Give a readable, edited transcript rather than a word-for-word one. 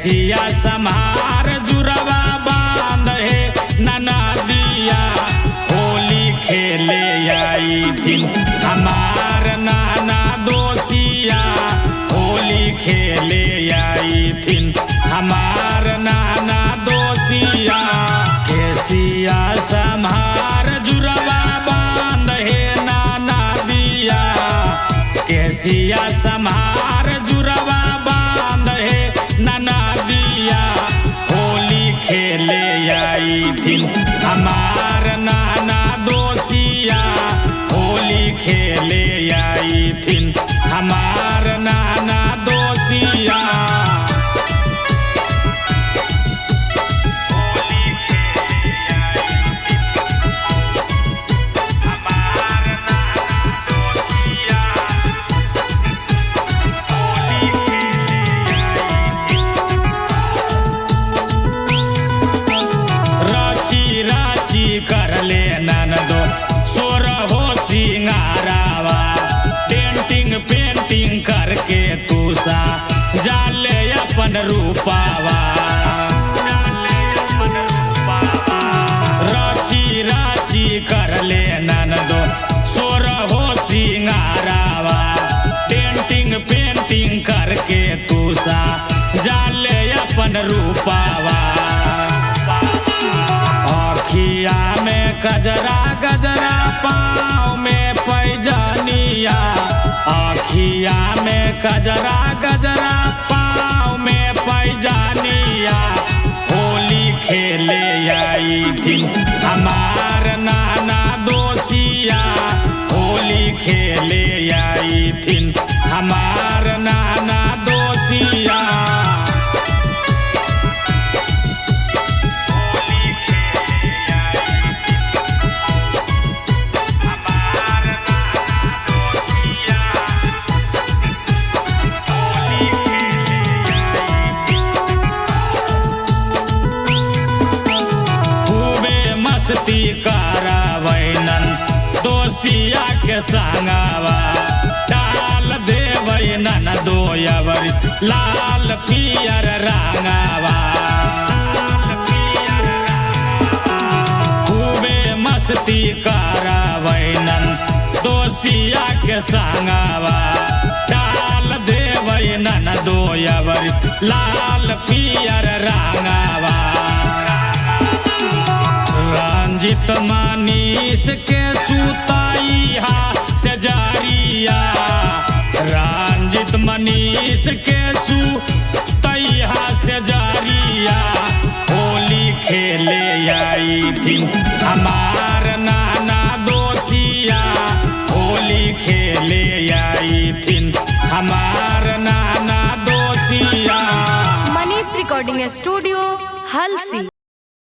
Cassia समार जुरवा बांध है ननदिया होली खेले आई थी हमार नाना दोसिया होली खेले आई थी हमार नाना दोसिया कैसिया समार जुरवा बांध है नाना दिया कैसिया समार जुरवा बांध है नाना दिया होली खेले आई थी हमार नाना दोसिया होली खेले आई थी हमार नाना दोसिया कर ले ननदो सोर हो सिंगारावा पेंटिंग पेंटिंग करके तूसा जाले अपन रूपावा राची राची कर ले ननदो सोर हो सिंगारावा पेंटिंग पेंटिंग करके तूसा जाले अपन रूपावा अखिया में गजरा गजरा पाँव में पैजनिया अखिया में गजरा गजरा पाँव में पैजनिया होली खेले आई थी हमार नाना दोसिया होली खेले आई थी हमार नाना दोसिया मस्ती करावैनन दोसिया के संगवा डाल देवैनन दोयवर लाल पियर रंगवा खूबे मस्ती करावैनन दोसिया के संगवा डाल देवैनन दोयवर लाल पियर रंगवा रंजित मनीष के सुताइहा से जारिया रंजित मनीष के सुताइहा से जारिया होली खेले आई थी हमार नाना दोसिया होली खेले आई थी हमार नाना दोसिया। Manish recording studio Halsi.